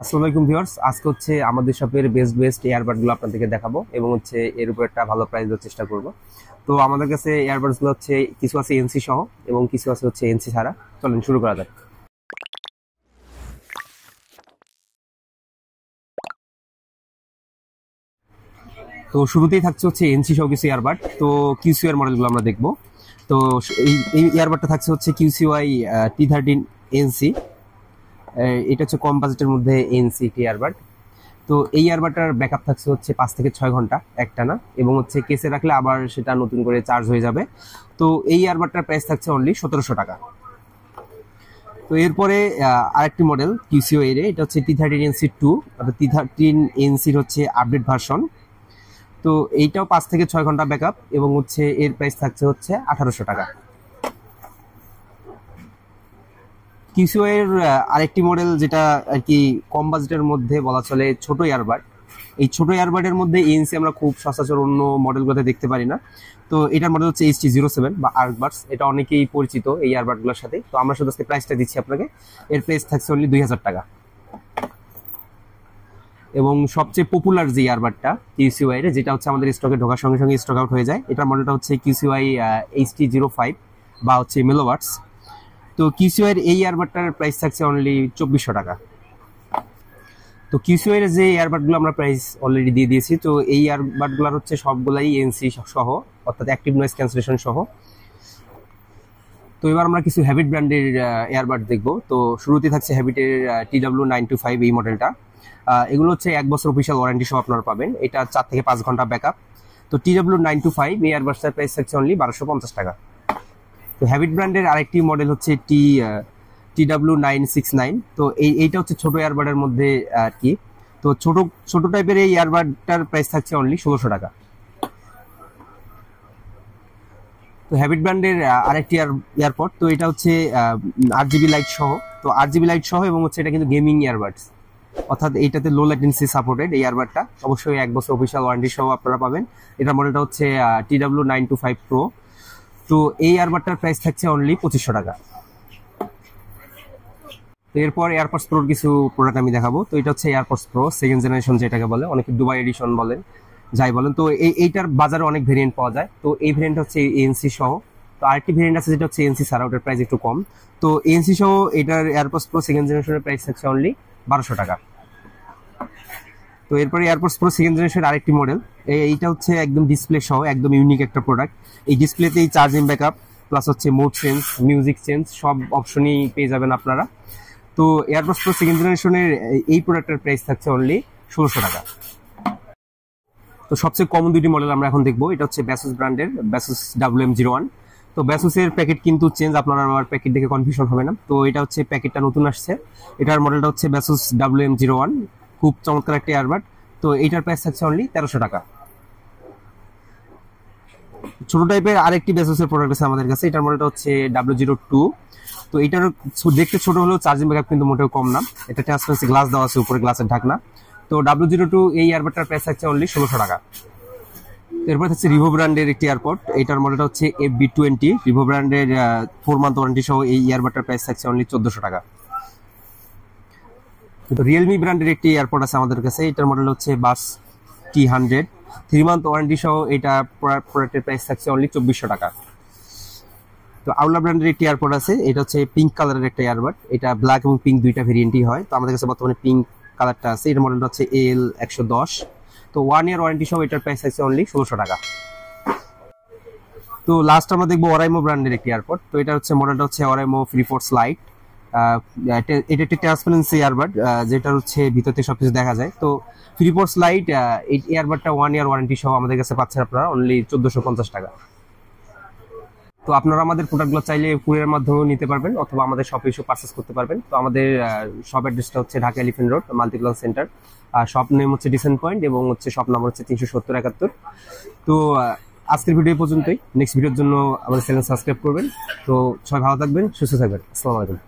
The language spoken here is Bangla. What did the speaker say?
আসসালামু আলাইকুম ভিউয়ার্স, আজকে হচ্ছে আমাদের শপের বেস্ট এয়ারবাড গুলো আপনাদেরকে দেখাবো এবং হচ্ছে এর উপর একটা ভালো প্রাইস দেওয়ার চেষ্টা করব। তো আমাদের কাছে এয়ারবাডস গুলো হচ্ছে কিছু আছে এনসি সহ এবং কিছু আছে হচ্ছে এনসি ছাড়া। চলেন শুরু করা যাক। তো শুরুতেই থাকছে হচ্ছে এনসি সহ কিছু এয়ারবাড। তো কিউসিও এর মডেলগুলো আমরা দেখবো। তো এই এয়ারবাডটা থাকছে হচ্ছে কিউসিওয়াই T13 এনসি। এটা হচ্ছে কম বাজেটের মধ্যে এনসি টি এয়ারবাড। তো এই ইয়ারবাডটার ব্যাকআপ থাকছে হচ্ছে 5 থেকে 6 ঘন্টা একটানা এবং হচ্ছে কেসে রাখলে আবার সেটা নতুন করে চার্জ হয়ে যাবে। তো এই ইয়ারবাডটার প্রাইস থাকছে অনলি 1700 টাকা। তো এরপরে আরেকটি মডেল কিউসিও এর, এটা হচ্ছে T13NC2 অর্থাৎ T13NC হচ্ছে আপডেট ভার্সন। তো এইটাও 5 থেকে 6 ঘন্টা ব্যাকআপ এবং হচ্ছে এর প্রাইস থাকছে হচ্ছে 1800 টাকা। কিউসিও এর আরেকটি মডেল যেটা আর কি কম বাজেটের মধ্যে বলা চলে ছোট এয়ারবাড। এই ছোট এয়ারবাডের মধ্যে এএনসি আমরা খুব সচরাচর অন্য মডেলগুলোতে দেখতে পারি না। তো এটার মডেল হচ্ছে HT07 বা আর্কবাডস। এটা অনেকেই পরিচিত এই এয়ারবাডগুলোর সাথে। তো আমরা শুধু আজকে প্রাইসটা দিচ্ছি আপনাকে। এর প্রাইস থাকছে অনলি 2000 টাকা। এবং সবচেয়ে পপুলার যে এয়ারবাডটা কিউসিওয়াই এর, যেটা হচ্ছে আমাদের স্টকে ঢোকার সঙ্গে সঙ্গে স্টক আউট হয়ে যায়, এটার মডেলটা হচ্ছে কিউসিওয়াই HT05 বা হচ্ছে মেলোওয়াটস। তো কিউসিওয়াই এর এই এয়ারবাডটার প্রাইস থাকছে অনলি 2400 টাকা। তো কিউসিও এর যে এয়ারবাডগুলো আমরা প্রাইস অলরেডি দিয়ে দিয়েছি। তো এই এয়ারবাডগুলোর হচ্ছে সবগুলাই এনসি সহ অর্থাৎ অ্যাক্টিভ নয়েজ ক্যান্সেলেশন সহ। তো এবার আমরা কিছু হ্যাবিট ব্র্যান্ডের এয়ারবাড দেখবো। তো শুরুতে থাকছে হ্যাবিটের TW925 এই মডেলটা। এগুলো হচ্ছে 1 বছর অফিসিয়াল ওয়ারেন্টি সহ আপনারা পাবেন। এটা 4 থেকে 5 ঘন্টা ব্যাকআপ। তো TW925 এই এয়ারবাডটার প্রাইস থাকছে অনলি 1250 টাকা। তো হ্যাবিট ব্র্যান্ডের আরেকটি মডেল হচ্ছে TW969। তো এইটা হচ্ছে ছোট এয়ারবাডের মধ্যে আর কি। তো ছোট টাইপের এই এয়ারবাডটার প্রাইস থাকছে অনলি 1600 টাকা। তো হ্যাবিট ব্র্যান্ডের আরেকটি এয়ারপড, তো এটা হচ্ছে RGB লাইট সহ। তো RGB লাইট সহ এবং হচ্ছে এটা কিন্তু গেমিং এয়ারবাডস, অর্থাৎ এইটাতে লো ল্যাটেন্সি সাপোর্টেড এই এয়ারবাডটা। অবশ্যই 1 বছর অফিসিয়াল ওয়ারেন্টি সহ আপনারা পাবেন। এটার মডেলটা হচ্ছে TW925 Pro। তো এই এয়ারবাডটার প্রাইস থাকছে অনলি 2500 টাকা। তো এরপর এয়ারপডস প্রোর কিছু প্রোডাক্ট আমি দেখাবো। তো এটা হচ্ছে এয়ারপডস প্রো সেকেন্ড জেনারেশন, যেটাকে বলে অনেকে দুবাই এডিশন বলেন, যাই বলেন। তো এইটার বাজারে অনেক ভেরিয়েন্ট পাওয়া যায়। তো এই ভেরিয়েন্ট হচ্ছে এএনসি সহ। তো আরেকটি ভেরিয়েন্ট আছে যেটা হচ্ছে এএনসি ছাড়া, ওটার প্রাইস একটু কম। তো এএনসি সহ এটার এয়ারপডস প্রো সেকেন্ড জেনারেশনের প্রাইস থাকছে অনলি 1200 টাকা। তো এরপরে এয়ারপডস প্রো সেকেন্ড জেনারেশনের আরেকটি মডেল, এইটা হচ্ছে একদম ডিসপ্লে সহ, একদম ইউনিক একটা প্রোডাক্ট। এই ডিসপ্লেতেই চার্জিং ব্যাকআপ প্লাস হচ্ছে মোড চেঞ্জ, মিউজিক চেঞ্জ সব অপশনই পেয়ে যাবেন আপনারা। তো এয়ারপডস প্রো সেকেন্ড জেনারেশনের এই প্রোডাক্টের প্রাইস থাকছে অনলি 1600 টাকা। তো সবচেয়ে কমন দুইটি মডেল আমরা এখন দেখবো। এটা হচ্ছে ব্যাসুস ব্র্যান্ডের ব্যাসুস WM01। তো ব্যাসুসের প্যাকেট কিন্তু চেঞ্জ, আপনারা আবার প্যাকেট দেখে কনফিউশন হবে না। তো এটা হচ্ছে প্যাকেটটা নতুন আসছে। এটার মডেলটা হচ্ছে ব্যাসুস WM01, খুব চমৎকার একটা এয়ারবাড। তো এইটার প্রাইস থাকছে অনলি 1300 টাকা। ছোট টাইপের আরেকটি ব্যাসুসের প্রোডাক্ট আছে আমাদের কাছে। এটার মডেলটা হচ্ছে W02। তো এটার দেখতে ছোট হলেও চার্জিং ব্যাকআপ কিন্তু মোটেও কম না। এটা ট্রান্সপারেন্সি গ্লাস দেওয়া আছে উপরে, গ্লাসের ঢাকনা। তো W02 এই এয়ারবাডটার প্রাইস থাকছে অনলি 1600 টাকা। এরপর হচ্ছে রিভো ব্র্যান্ডের একটি এয়ারপড। এটার মডেলটা হচ্ছে FB20। রিভো ব্র্যান্ডের 4 মান্থ ওয়ারেন্টি সহ এই এয়ারবাডটার প্রাইস থাকছে অনলি 1400 টাকা। তো রিয়েলমি ব্র্যান্ডের একটি এয়ারপড আছে আমাদের কাছে। এটার মডেল হচ্ছে বাস T100, 3 মান্থ ওয়ারেন্টি সহ এটা প্রোডাক্টের প্রাইস থাকছে অনলি 2400 টাকা। তো আউলা ব্র্যান্ডের একটি এয়ারপড আছে। এটা হচ্ছে পিঙ্ক কালারের একটা এয়ারবাড। এটা ব্ল্যাক এবং পিঙ্ক দুইটা ভেরিয়েন্টই হয়। তো আমাদের কাছে বর্তমানে পিঙ্ক কালারটা আছে। এটার মডেলটা হচ্ছে AL110। তো 1 ইয়ার ওয়ারেন্টি সহ এটার প্রাইস আছে অনলি 1600 টাকা। তো লাস্ট আমরা দেখবো ওরাইমো ব্র্যান্ডের একটি এয়ারপড। তো এটা হচ্ছে মডেলটা হচ্ছে ওরাইমো FreeForce Lite। এটা একটি ট্রান্সপারেন্সি এয়ারবাড, যেটা হচ্ছে ভিতর থেকে সবকিছু দেখা যায়। তো FreeForce Lite এই এয়ারবাডটা 1 ইয়ার ওয়ারেন্টি সহ আমাদের কাছে পাচ্ছেন আপনারা অনলি 1450 টাকা। তো আপনারা আমাদের প্রোডাক্টগুলো চাইলে কুরিয়ারের মাধ্যমেও নিতে পারবেন অথবা আমাদের শপে এসে পারচেস করতে পারবেন। তো আমাদের শপ অ্যাড্রেসটা হচ্ছে Dhaka elephant road Multiplan centre. Shop name হচ্ছে ডিসেন্ট পয়েন্ট এবং হচ্ছে শপ নাম্বার হচ্ছে 37071। তো আজকের ভিডিও পর্যন্তই। নেক্সট ভিডিওর জন্য আমাদের চ্যানেল সাবস্ক্রাইব করবেন। তো সবাই ভালো থাকবেন, সুস্থ থাকবেন। আসসালামু আলাইকুম।